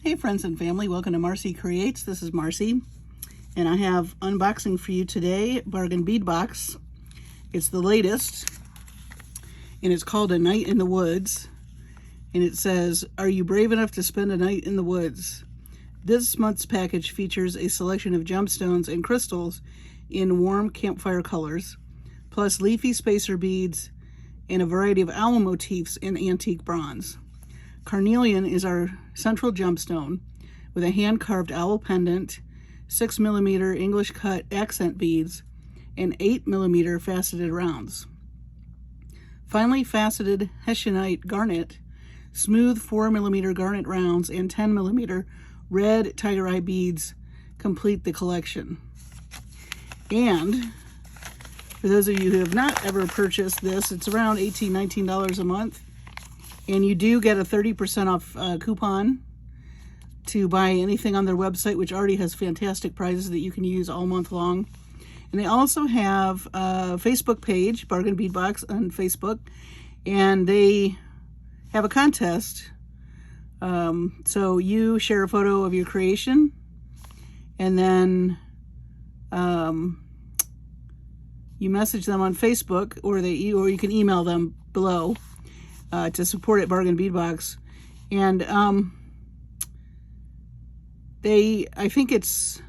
Hey friends and family, welcome to Marcie Creates. This is Marcie, and I have unboxing for you today, bargain bead box. It's the latest, and it's called A Night in the Woods, and it says, are you brave enough to spend a night in the woods? This month's package features a selection of gemstones and crystals in warm campfire colors, plus leafy spacer beads and a variety of owl motifs in antique bronze. Carnelian is our central gemstone with a hand-carved owl pendant, 6mm English cut accent beads, and 8mm faceted rounds. Finely faceted Hessianite garnet, smooth 4mm garnet rounds, and 10mm red tiger eye beads complete the collection. And for those of you who have not ever purchased this, it's around $18, $19 a month. And you do get a 30% off coupon to buy anything on their website, which already has fantastic prizes that you can use all month long. And they also have a Facebook page, Bargain Bead Box on Facebook, and they have a contest. So you share a photo of your creation, and then you message them on Facebook, or you can email them below. To support at Bargain Bead Box. And I think it's,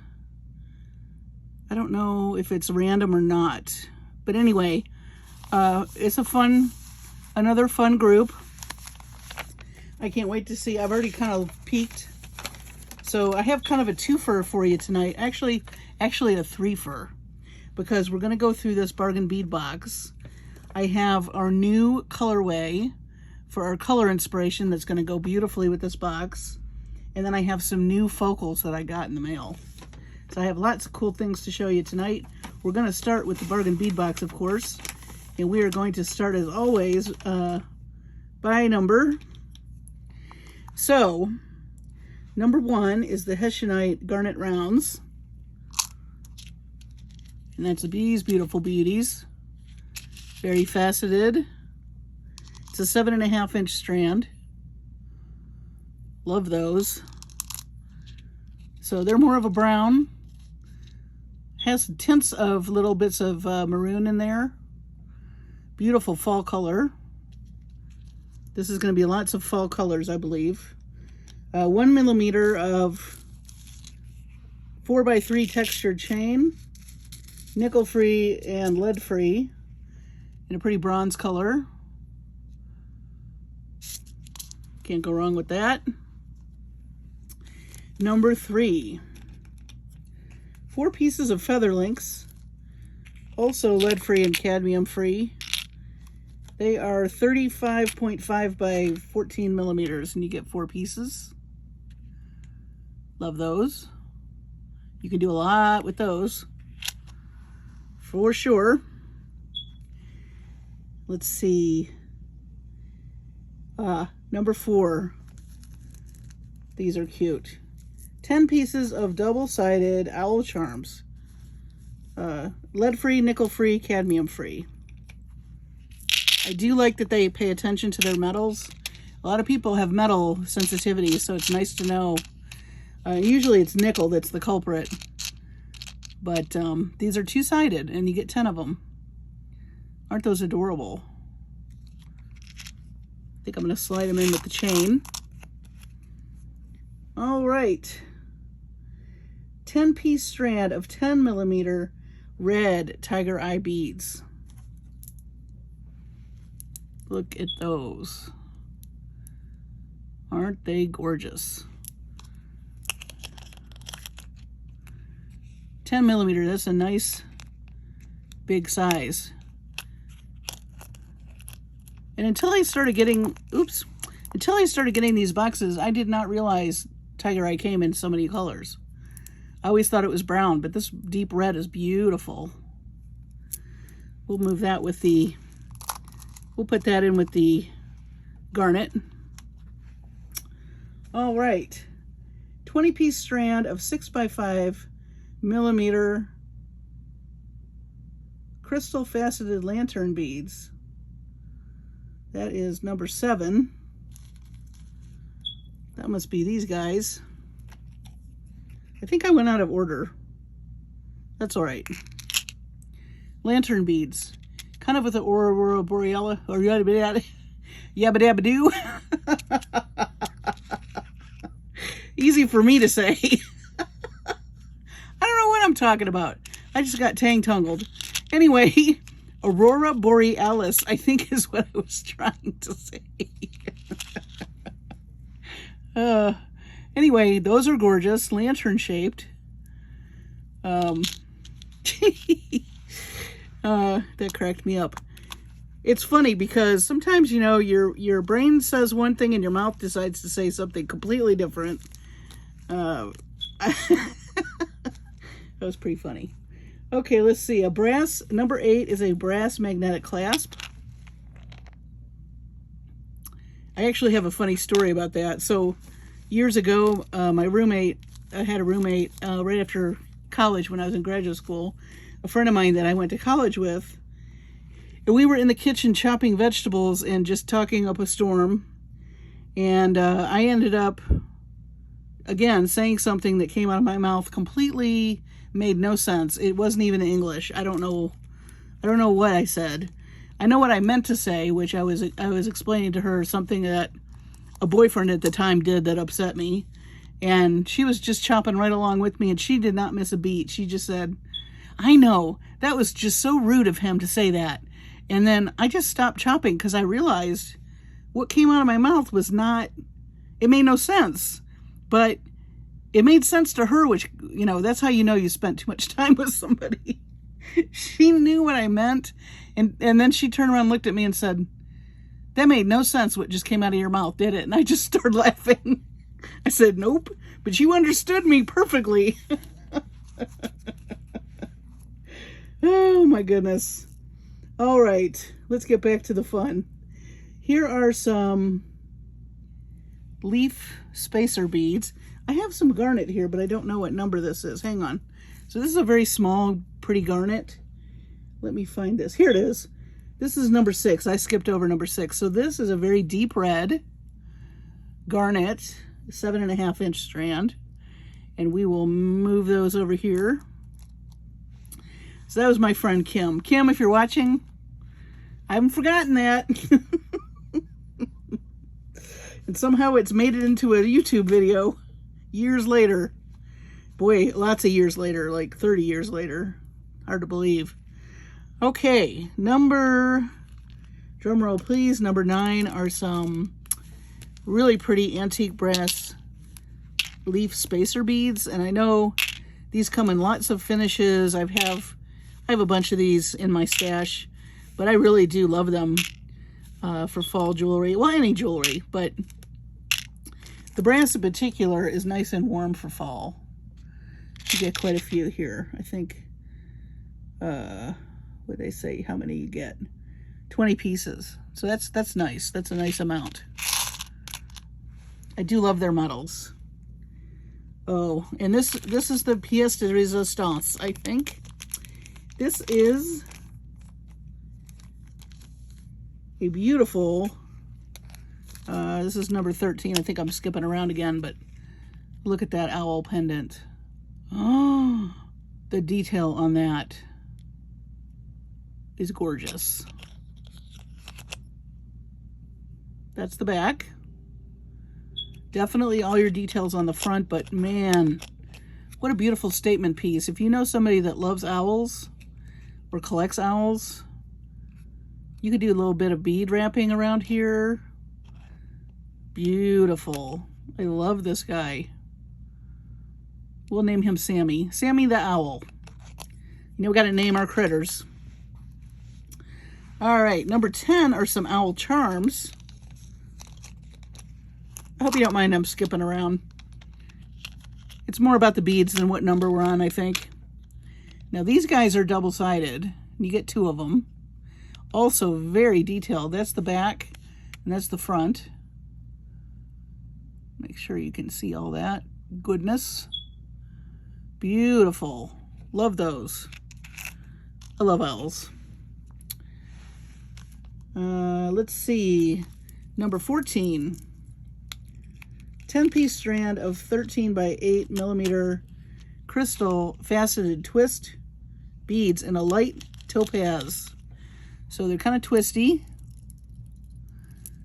I don't know if it's random or not, but anyway, it's another fun group. I can't wait to see. I've already kind of peeked. So I have kind of a twofer for you tonight. Actually a threefer, because we're going to go through this Bargain Bead Box. I have our new colorway for our color inspiration that's going to go beautifully with this box. And then I have some new focals that I got in the mail. So I have lots of cool things to show you tonight. We're going to start with the Bargain Bead Box, of course. And we are going to start, as always, by number. So, number 1 is the Hessianite garnet rounds. And that's these beautiful beauties. Very faceted. It's a 7.5-inch strand. Love those. So they're more of a brown. Has tints of little bits of maroon in there. Beautiful fall color. This is going to be lots of fall colors, I believe. 1mm of 4x3 textured chain. Nickel-free and lead-free. In a pretty bronze color. Can't go wrong with that. Number 3. 4 pieces of feather links, also lead-free and cadmium-free. They are 35.5 by 14mm, and you get 4 pieces. Love those. You can do a lot with those, for sure. Let's see. Number 4. These are cute. 10 pieces of double-sided owl charms. Lead-free, nickel-free, cadmium-free. I do like that they pay attention to their metals. A lot of people have metal sensitivity, so it's nice to know. Usually it's nickel that's the culprit. But these are two-sided, and you get 10 of them. Aren't those adorable? I think I'm going to slide them in with the chain. All right. 10-piece strand of 10mm red tiger eye beads. Look at those. Aren't they gorgeous? 10mm, that's a nice big size. And until I started getting these boxes, I did not realize tiger eye came in so many colors. I always thought it was brown, but this deep red is beautiful. We'll move that with we'll put that in with the garnet. All right. 20-piece strand of 6x5mm crystal faceted lantern beads. That is number 7. That must be these guys. I think I went out of order. That's all right. Lantern beads. Kind of with the Aurora Borealis, or yabba dabba doo. Easy for me to say. I don't know what I'm talking about. I just got tang-tungled. Anyway, Aurora Borealis, I think is what I was trying to say. Anyway, those are gorgeous, lantern-shaped. That cracked me up. It's funny because sometimes, you know, your brain says one thing and your mouth decides to say something completely different. That was pretty funny. Okay, let's see. Number 8 is a brass magnetic clasp. I actually have a funny story about that. So years ago, I had a roommate right after college when I was in graduate school, a friend of mine that I went to college with. And we were in the kitchen chopping vegetables and just talking up a storm. And I ended up, again, saying something that came out of my mouth completely made no sense. It wasn't even English. I don't know what I said. I know what I meant to say, which I was explaining to her something that a boyfriend at the time did that upset me. And she was just chopping right along with me, and she did not miss a beat. She just said, I know, that was just so rude of him to say that. And then I just stopped chopping because I realized what came out of my mouth was not, it made no sense. But it made sense to her, which, you know, that's how you know you spent too much time with somebody. She knew what I meant. And then she turned around and looked at me and said, that made no sense what just came out of your mouth, did it? And I just started laughing. I said, nope, but you understood me perfectly. Oh my goodness. All right, let's get back to the fun. Here are some leaf spacer beads. I have some garnet here, but I don't know what number this is. Hang on. So this is a very small, pretty garnet. Let me find this. Here it is. This is number 6. I skipped over number 6. So this is a very deep red garnet, 7.5-inch strand. And we will move those over here. So that was my friend Kim. Kim, if you're watching, I haven't forgotten that. And somehow it's made it into a YouTube video years later. Boy, lots of years later, like 30 years later. Hard to believe. Okay, drum roll please, number 9 are some really pretty antique brass leaf spacer beads. And I know these come in lots of finishes. I have a bunch of these in my stash, but I really do love them for fall jewelry. Well, any jewelry, but the brass in particular is nice and warm for fall. You get quite a few here. I think, what they say, how many you get? 20 pieces. So that's nice. That's a nice amount. I do love their metals. Oh, and this is the pièce de résistance, I think. This is a beautiful, this is number 13. I think I'm skipping around again, but look at that owl pendant. Oh, the detail on that is gorgeous. That's the back. Definitely all your details on the front, but man, what a beautiful statement piece. If you know somebody that loves owls or collects owls, you could do a little bit of bead wrapping around here. Beautiful. I love this guy. We'll name him Sammy. Sammy the owl. You know, we got to name our critters. All right, number 10 are some owl charms. I hope you don't mind I'm skipping around. It's more about the beads than what number we're on, I think. Now these guys are double-sided. You get 2 of them. Also very detailed. That's the back and that's the front. Make sure you can see all that goodness. Beautiful. Love those. I love owls. Let's see. Number 14. 10-piece strand of 13 by 8 millimeter crystal faceted twist beads in a light topaz. So they're kind of twisty,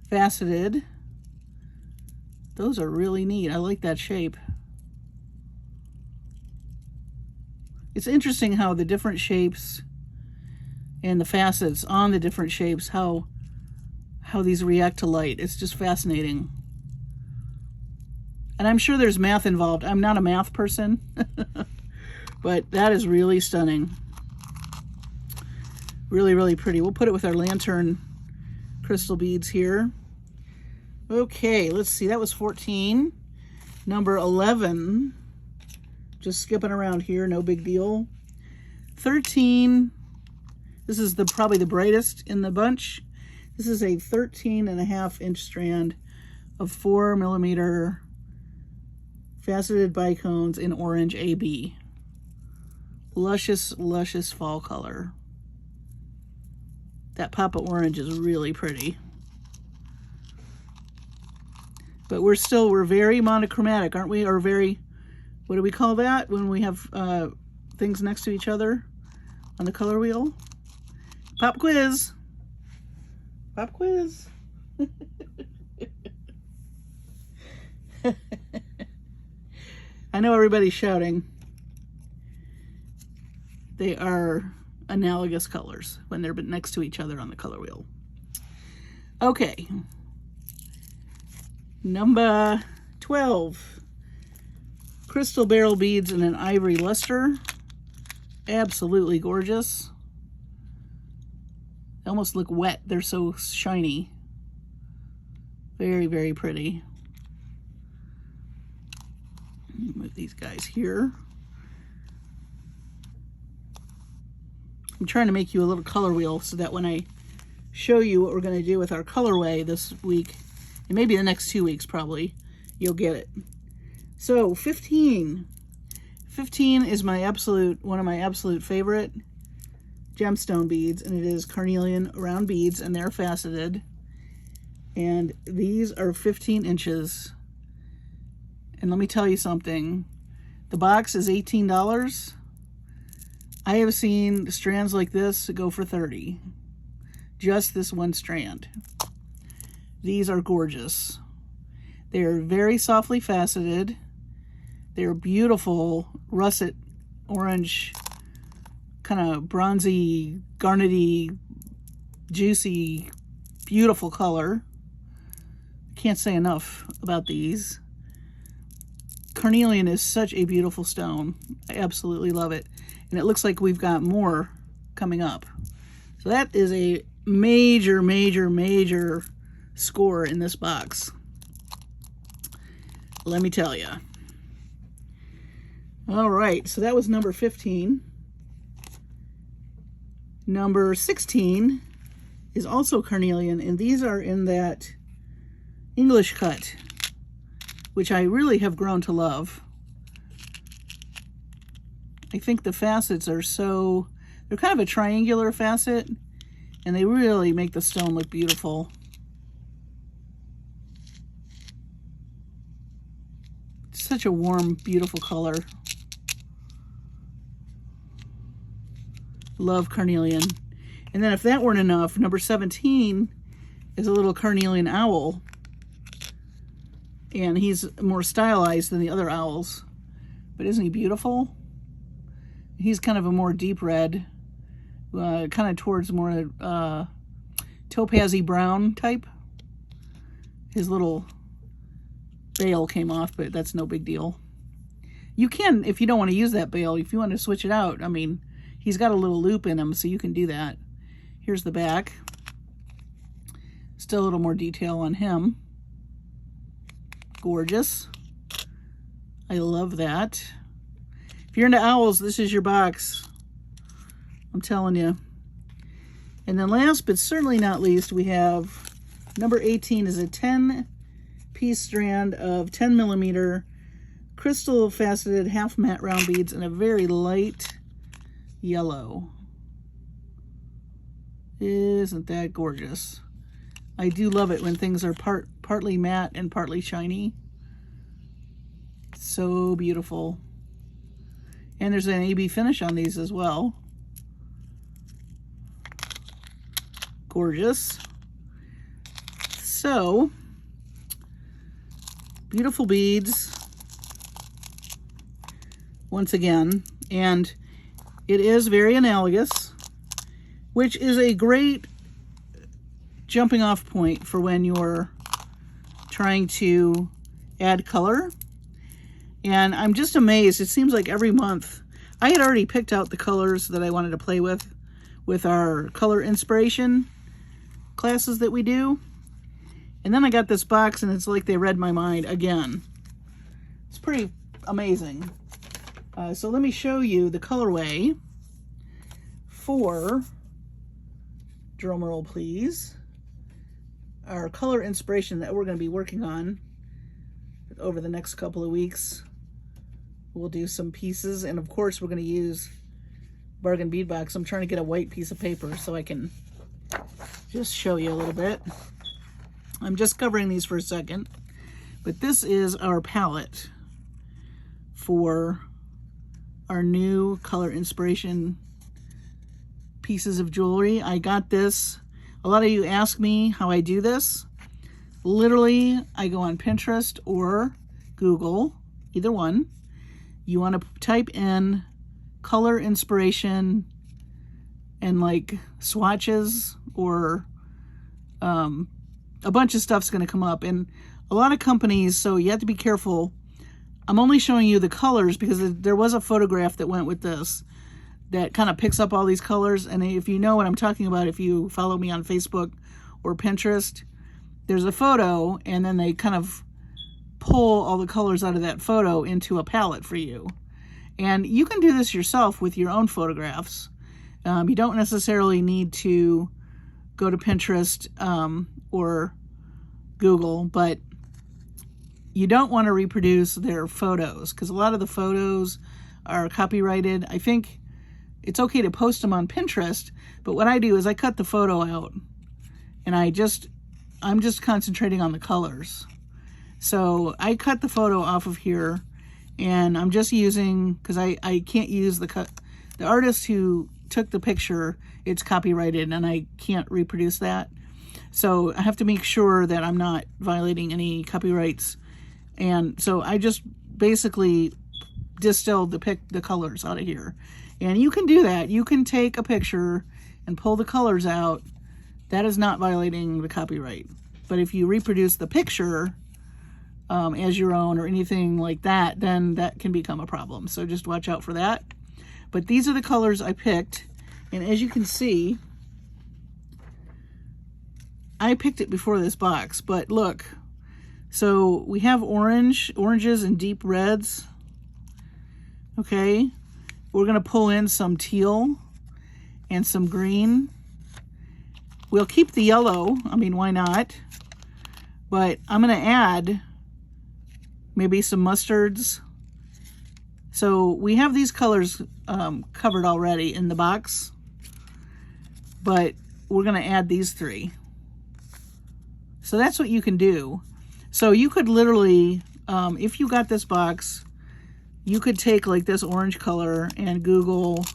faceted. Those are really neat. I like that shape. It's interesting how the different shapes and the facets on the different shapes, how these react to light. It's just fascinating. And I'm sure there's math involved. I'm not a math person, but that is really stunning. Really, really pretty. We'll put it with our lantern crystal beads here. Okay, let's see. That was 14. Number 11. Just skipping around here, no big deal. 13. This is probably the brightest in the bunch. This is a 13.5-inch strand of 4 millimeter faceted bicones in orange AB. Luscious, luscious fall color. That pop of orange is really pretty. But we're very monochromatic, aren't we? Or very, what do we call that when we have things next to each other on the color wheel? Pop quiz. Pop quiz. I know everybody's shouting. They are analogous colors when they're next to each other on the color wheel. Okay. Number 12. Crystal barrel beads in an ivory luster. Absolutely gorgeous. They almost look wet. They're so shiny. Very, very pretty. Move these guys here. I'm trying to make you a little color wheel so that when I show you what we're going to do with our colorway this week, and maybe the next 2 weeks probably, you'll get it. So 15. 15 is one of my absolute favorite gemstone beads, and it is carnelian round beads, and they're faceted. And these are 15 inches. And let me tell you something. The box is $18. I have seen strands like this go for $30. Just this one strand. These are gorgeous. They're very softly faceted. They're beautiful russet orange, kind of bronzy, garnety, juicy, beautiful color. Can't say enough about these. Carnelian is such a beautiful stone. I absolutely love it. And it looks like we've got more coming up. So that is a major, major, major score in this box. Let me tell you. All right, so that was number 15. Number 16 is also carnelian, and these are in that English cut, which I really have grown to love. I think the facets are they're kind of a triangular facet, and they really make the stone look beautiful. It's such a warm, beautiful color. Love carnelian. And then if that weren't enough, number 17 is a little carnelian owl. And he's more stylized than the other owls. But isn't he beautiful? He's kind of a more deep red, kind of towards more topaz-y brown type. His little bail came off, but that's no big deal. You can, if you don't want to use that bail, if you want to switch it out, I mean, he's got a little loop in him, so you can do that. Here's the back. Still a little more detail on him. Gorgeous. I love that. If you're into owls, this is your box. I'm telling you. And then last but certainly not least, we have number 18 is a 10-piece strand of 10 millimeter crystal faceted half matte round beads in a very light yellow. Isn't that gorgeous? I do love it when things are partly matte and partly shiny. So beautiful. And there's an AB finish on these as well. Gorgeous. So, beautiful beads. Once again. And it is very analogous, which is a great jumping off point for when you're trying to add color. And I'm just amazed. It seems like every month, I had already picked out the colors that I wanted to play with our color inspiration classes that we do. And then I got this box and it's like they read my mind again. It's pretty amazing. So let me show you the colorway for, drum roll please, our color inspiration that we're going to be working on over the next couple of weeks. We'll do some pieces, and of course we're going to use Bargain Bead Box. I'm trying to get a white piece of paper so I can just show you a little bit. I'm just covering these for a second, but this is our palette for our new color inspiration pieces of jewelry. I got this. A lot of you ask me how I do this. Literally, I go on Pinterest or Google, either one. You want to type in color inspiration and like swatches, or a bunch of stuff's going to come up. And a lot of companies, so you have to be careful. I'm only showing you the colors because there was a photograph that went with this that kind of picks up all these colors. And if you know what I'm talking about, if you follow me on Facebook or Pinterest, there's a photo and then they kind of pull all the colors out of that photo into a palette for you. And you can do this yourself with your own photographs. You don't necessarily need to go to Pinterest or Google, but you don't want to reproduce their photos because a lot of the photos are copyrighted. I think it's okay to post them on Pinterest, but what I do is I cut the photo out and I'm just concentrating on the colors. So I cut the photo off of here and I'm just using, because I can't use the artist who took the picture, it's copyrighted and I can't reproduce that. So I have to make sure that I'm not violating any copyrights. And so I just basically distilled the colors out of here. And you can do that. You can take a picture and pull the colors out. That is not violating the copyright. But if you reproduce the picture as your own or anything like that, then that can become a problem. So just watch out for that. But these are the colors I picked. And as you can see, I picked it before this box, but look. So we have oranges and deep reds. Okay. We're going to pull in some teal and some green. We'll keep the yellow. I mean, why not? But I'm going to add maybe some mustards. So we have these colors covered already in the box, but we're going to add these three. So that's what you can do. So you could literally, if you got this box, you could take like this orange color and Google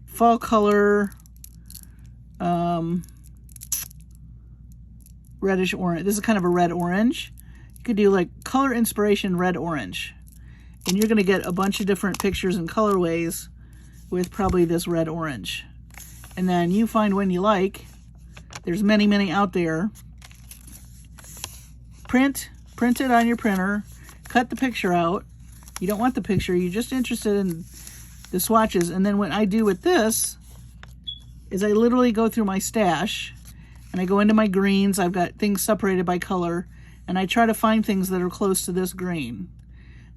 fall color reddish orange. This is kind of a red orange. You could do like color inspiration red orange. And you're going to get a bunch of different pictures and colorways with probably this red orange. And then you find one you like. There's many, many out there. Print it on your printer. Cut the picture out. You don't want the picture. You're just interested in the swatches. And then what I do with this is I literally go through my stash and I go into my greens. I've got things separated by color. And I try to find things that are close to this green.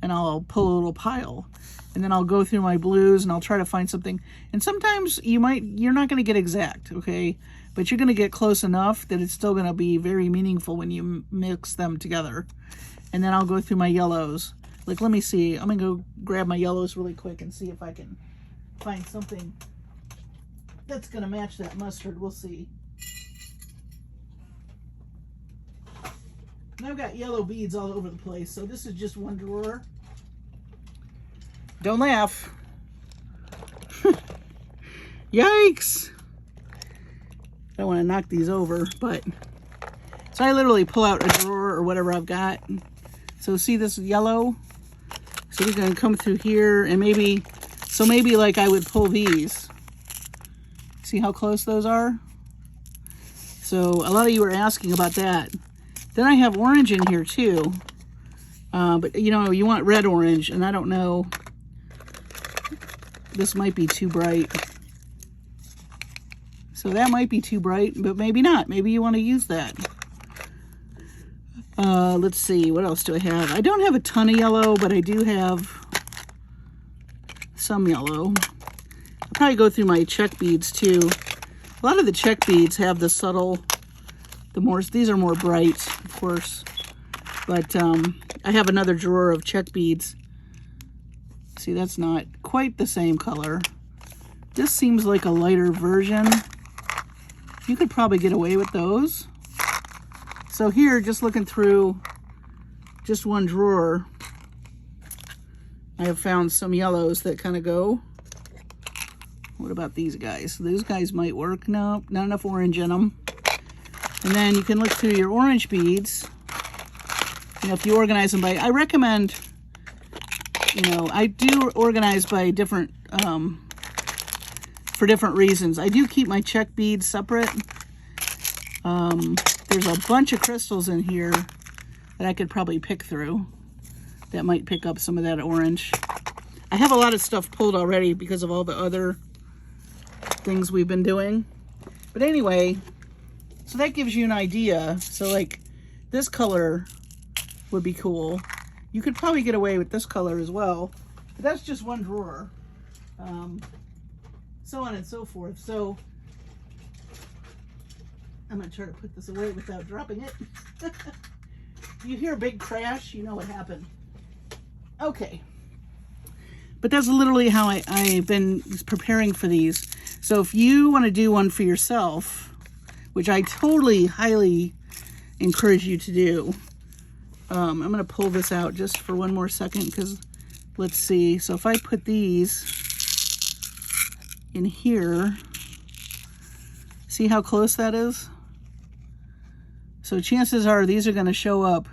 And I'll pull a little pile. And then I'll go through my blues and I'll try to find something. And sometimes you're not going to get exact, okay? But you're going to get close enough that it's still going to be very meaningful when you mix them together. And then I'll go through my yellows. Like, let me see. I'm going to go grab my yellows really quick and see if I can find something that's going to match that mustard. We'll see. And I've got yellow beads all over the place, so this is just one drawer. Don't laugh. Yikes! I don't want to knock these over, but so I literally pull out a drawer or whatever I've got. So see this yellow? So we're going to come through here and maybe like I would pull these. See how close those are? So a lot of you were asking about that. Then I have orange in here too. But you know, you want red orange, and I don't know. This might be too bright. So that might be too bright, but maybe not. Maybe you want to use that. Let's see, what else do I have? I don't have a ton of yellow, but I do have some yellow. I'll probably go through my check beads too. A lot of the check beads have the subtle, these are more bright, of course. But I have another drawer of check beads. See, that's not quite the same color. This seems like a lighter version. You could probably get away with those. So here, just looking through just one drawer, I have found some yellows that kind of go. What about these guys? Those guys might work. No, not enough orange in them. And then you can look through your orange beads. You know, if you organize them by, I recommend, you know, I do organize by different, for different reasons. I do keep my check beads separate. There's a bunch of crystals in here that I could probably pick through that might pick up some of that orange. I have a lot of stuff pulled already because of all the other things we've been doing. But anyway, so that gives you an idea. So like this color would be cool. You could probably get away with this color as well. But that's just one drawer. So on and so forth. So I'm going to try to put this away without dropping it. You hear a big crash, you know what happened. Okay. But that's literally how I've been preparing for these. So if you want to do one for yourself, which I totally, highly encourage you to do, I'm going to pull this out just for one more second because let's see. So if I put these in here, see how close that is? So chances are these are going to show up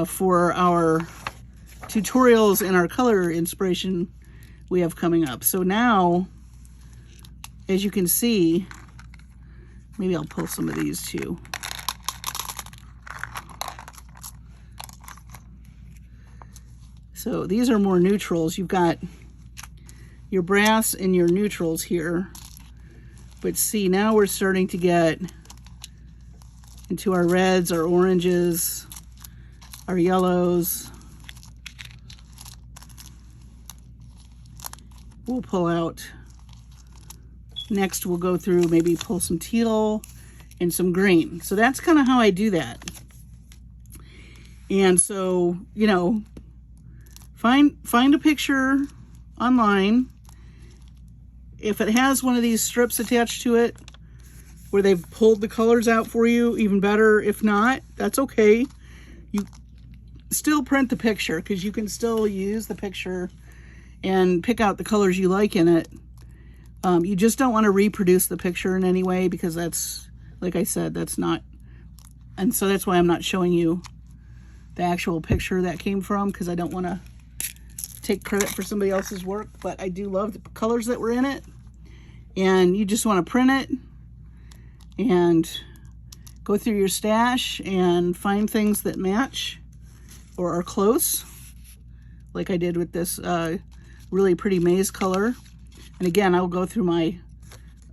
for our tutorials and our color inspiration we have coming up. So now, as you can see, maybe I'll pull some of these too. So these are more neutrals. You've got your brass and your neutrals here. But see, now we're starting to get into our reds, our oranges, our yellows. We'll pull out. Next, we'll go through, maybe pull some teal and some green. So that's kind of how I do that. And so, you know, find a picture online. If it has one of these strips attached to it where they've pulled the colors out for you, even better. If not, that's okay. You still print the picture because you can still use the picture and pick out the colors you like in it. You just don't want to reproduce the picture in any way because that's, like I said, that's not, and so that's why I'm not showing you the actual picture that came from, because I don't want to take credit for somebody else's work. But I do love the colors that were in it, and you just want to print it and go through your stash and find things that match or are close, like I did with this really pretty maize color. And again, I'll go through my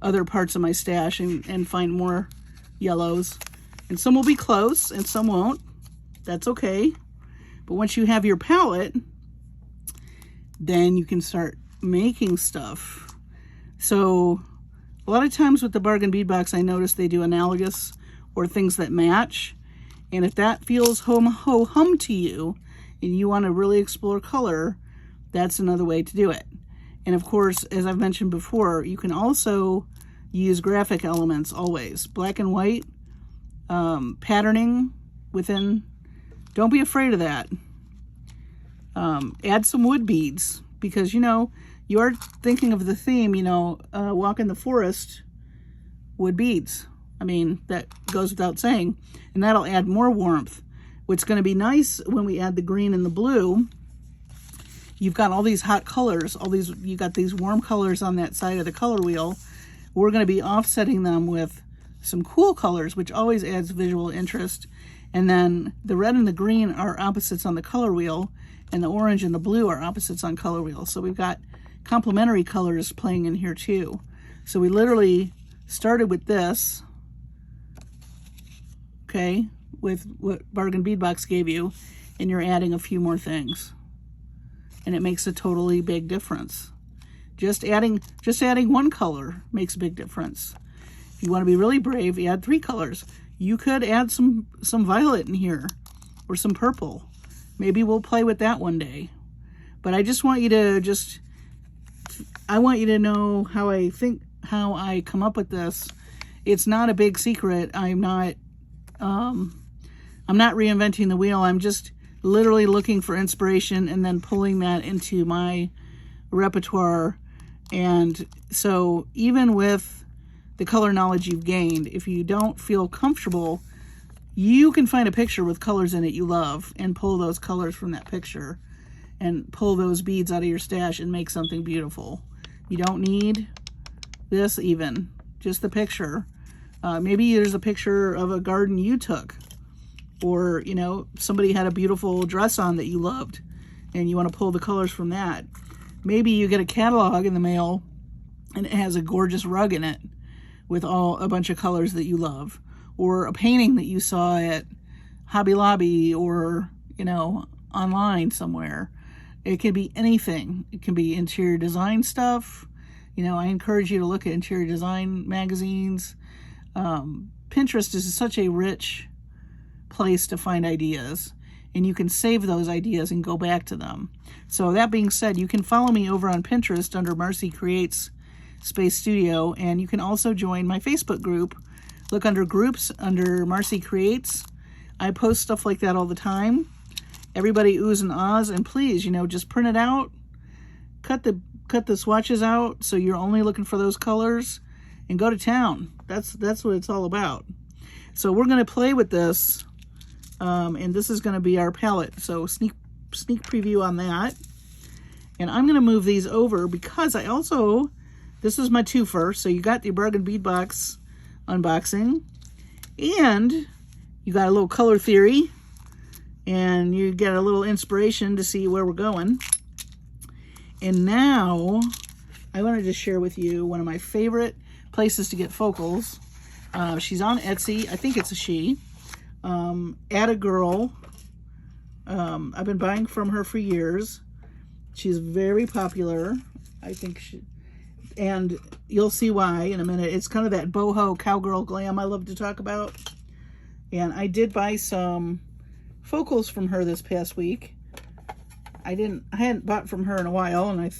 other parts of my stash and find more yellows. And some will be close and some won't. That's okay. But once you have your palette, then you can start making stuff. So a lot of times with the bargain bead box, I notice they do analogous or things that match. And if that feels ho-hum to you and you want to really explore color, that's another way to do it. And of course, as I've mentioned before, you can also use graphic elements always. Black and white patterning within, don't be afraid of that. Add some wood beads, because, you know, you are thinking of the theme, you know, walk in the forest, wood beads. I mean, that goes without saying, and that'll add more warmth. What's going to be nice when we add the green and the blue, you've got all these hot colors, you got these warm colors on that side of the color wheel. We're going to be offsetting them with some cool colors, which always adds visual interest. And then the red and the green are opposites on the color wheel, and the orange and the blue are opposites on color wheel. So we've got complementary colors playing in here too. So we literally started with this, okay, with what Bargain Bead Box gave you, and you're adding a few more things. And it makes a totally big difference. Just adding one color makes a big difference. If you want to be really brave, you add 3 colors. You could add some violet in here, or some purple. Maybe we'll play with that one day. But I just want you to I want you to know how I come up with this. It's not a big secret. I'm not reinventing the wheel. I'm just literally looking for inspiration and then pulling that into my repertoire. And so even with the color knowledge you've gained, if you don't feel comfortable, you can find a picture with colors in it you love and pull those colors from that picture and pull those beads out of your stash and make something beautiful. You don't need this even, just the picture. Maybe there's a picture of a garden you took, or, you know, somebody had a beautiful dress on that you loved and you want to pull the colors from that. Maybe you get a catalog in the mail and it has a gorgeous rug in it with a bunch of colors that you love, or a painting that you saw at Hobby Lobby, or, you know, online somewhere. It can be anything. It can be interior design stuff. You know, I encourage you to look at interior design magazines. Pinterest is such a rich place to find ideas, and you can save those ideas and go back to them. So that being said, you can follow me over on Pinterest under Marcie Creates Space Studio, and you can also join my Facebook group. Look under groups under Marcie Creates. I post stuff like that all the time. Everybody oohs and ahs, and please, you know, just print it out, cut the swatches out so you're only looking for those colors, and go to town. That's what it's all about. So we're going to play with this, and this is going to be our palette. So sneak preview on that. And I'm going to move these over because this is my twofer. So you got the Bargain Bead Box unboxing, and you got a little color theory, and you get a little inspiration to see where we're going. And now I wanted to share with you one of my favorite places to get focals. She's on Etsy. I think it's a she. Atagirl. I've been buying from her for years. She's very popular. I think and you'll see why in a minute. It's kind of that boho cowgirl glam I love to talk about. And I did buy some focals from her this past week. I hadn't bought from her in a while, and I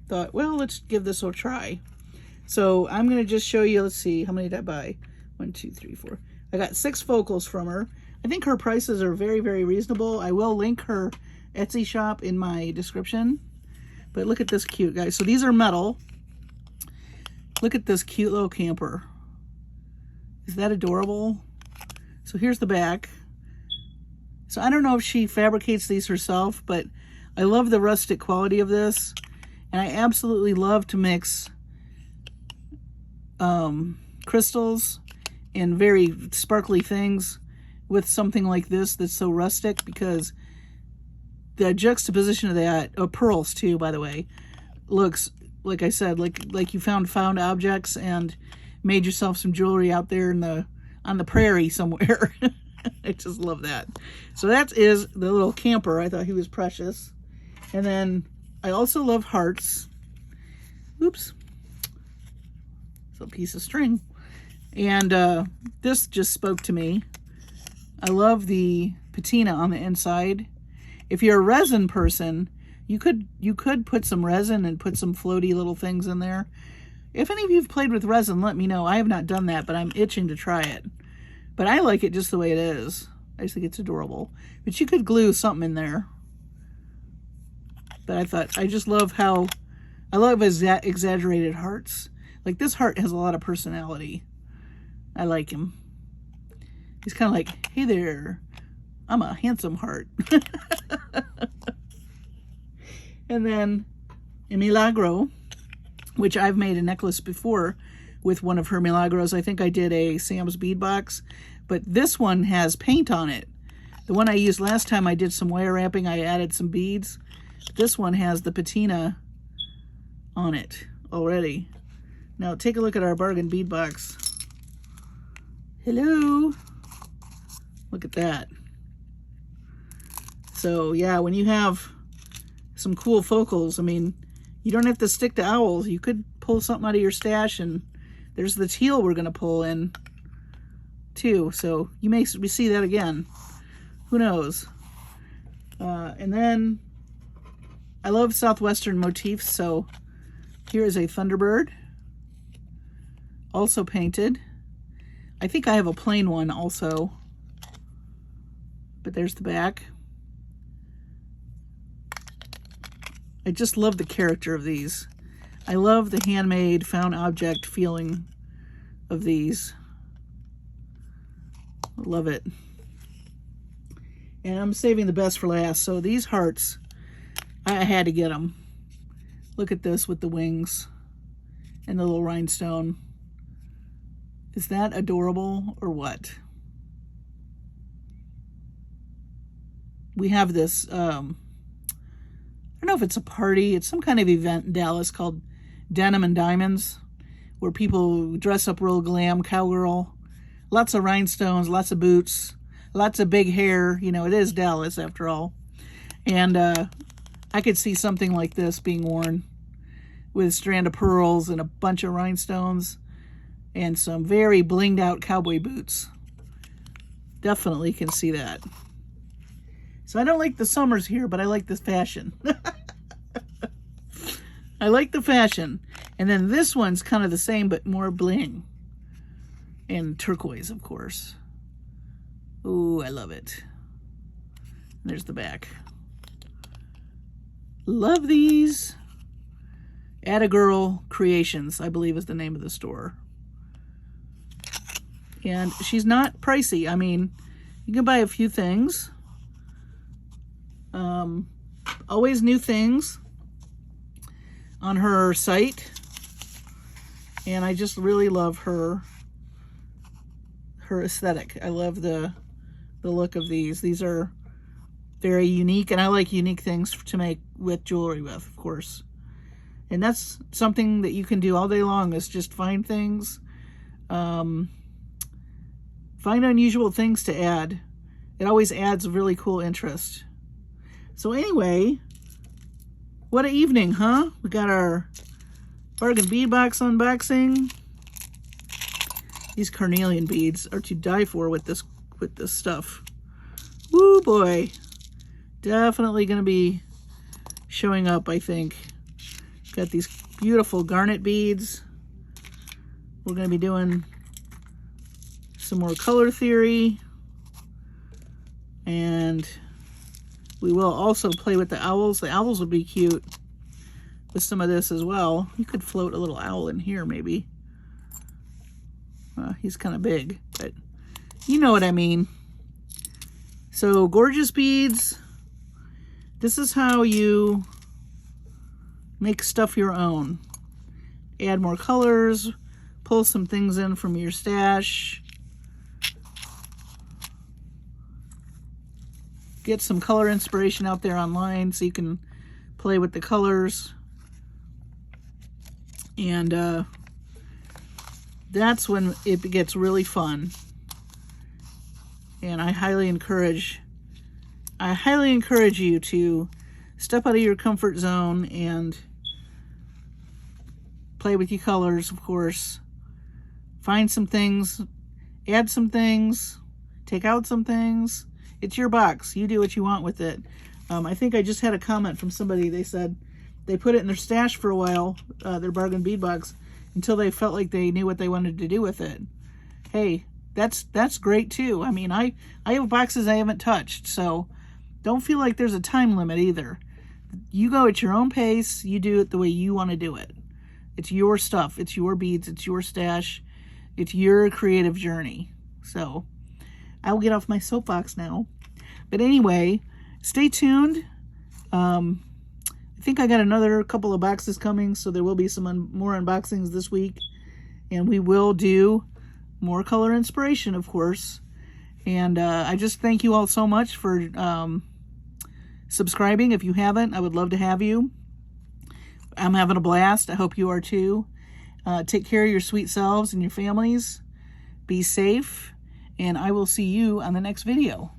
thought, well, let's give this a try. So I'm going to just show you, let's see, how many did I buy? 1, 2, 3, 4. I got 6 focals from her. I think her prices are very, very reasonable. I will link her Etsy shop in my description. But look at this cute, guys. So these are metal. Look at this cute little camper. Is that adorable? So here's the back. So I don't know if she fabricates these herself, but I love the rustic quality of this. And I absolutely love to mix crystals and very sparkly things with something like this that's so rustic, because the juxtaposition of that, pearls too, by the way, looks, like I said, like you found objects and made yourself some jewelry out there on the prairie somewhere. I just love that. So that is the little camper. I thought he was precious. And then I also love hearts. Oops. It's a piece of string. And this just spoke to me. I love the patina on the inside. If you're a resin person, you could put some resin and put some floaty little things in there. If any of you have played with resin, let me know. I have not done that, but I'm itching to try it. But I like it just the way it is. I just think it's adorable. But you could glue something in there. But I thought, I just love how, I love exaggerated hearts. Like this heart has a lot of personality. I like him. He's kind of like, hey there, I'm a handsome heart. And then a Milagro, which I've made a necklace before with one of her Milagros. I think I did a Sam's bead box, but this one has paint on it. The one I used last time, I did some wire wrapping. I added some beads. This one has the patina on it already. Now take a look at our bargain bead box. Hello. Look at that. So yeah, when you have some cool focals, I mean, you don't have to stick to owls. You could pull something out of your stash, and there's the teal we're going to pull in too. So you may see that again. Who knows? And then I love Southwestern motifs, so here is a Thunderbird, also painted. I think I have a plain one also, but there's the back. I just love the character of these. I love the handmade, found object feeling of these. I love it. And I'm saving the best for last. So these hearts, I had to get them. Look at this with the wings and the little rhinestone. Is that adorable or what? We have this, I don't know if it's a party. It's some kind of event in Dallas called Denim and Diamonds, where people dress up real glam, cowgirl. Lots of rhinestones, lots of boots, lots of big hair. You know, it is Dallas after all. And I could see something like this being worn with a strand of pearls and a bunch of rhinestones and some very blinged out cowboy boots. Definitely can see that. So I don't like the summers here, but I like this fashion. I like the fashion. And then this one's kind of the same, but more bling. And turquoise, of course. Ooh, I love it. There's the back. Love these. Atagirl Creations, I believe is the name of the store. And she's not pricey. I mean, you can buy a few things. Always new things on her site. And I just really love her aesthetic. I love the look of these. These are very unique, and I like unique things to make with jewelry with, of course. And that's something that you can do all day long, is just find things, find unusual things to add. It always adds really cool interest. So anyway, what an evening, huh? We got our bargain bead box unboxing. These carnelian beads are to die for with this stuff. Woo boy. Definitely going to be showing up, I think. Got these beautiful garnet beads. We're going to be doing some more color theory. And we will also play with the owls. The owls would be cute with some of this as well. You could float a little owl in here maybe. He's kind of big, but you know what I mean. So gorgeous beads. This is how you make stuff your own. Add more colors, pull some things in from your stash. Get some color inspiration out there online so you can play with the colors. And that's when it gets really fun. And I highly encourage you to step out of your comfort zone and play with your colors, of course. Find some things, add some things, take out some things. It's your box. You do what you want with it. I think I just had a comment from somebody. They said they put it in their stash for a while, their bargain bead box, until they felt like they knew what they wanted to do with it. Hey, that's great too. I mean, I have boxes I haven't touched, so don't feel like there's a time limit either. You go at your own pace. You do it the way you want to do it. It's your stuff. It's your beads. It's your stash. It's your creative journey. So I will get off my soapbox now. But anyway, stay tuned. I think I got another couple of boxes coming, so there will be some more unboxings this week. And we will do more color inspiration, of course. And I just thank you all so much for subscribing. If you haven't, I would love to have you. I'm having a blast. I hope you are too. Take care of your sweet selves and your families. Be safe. And I will see you on the next video.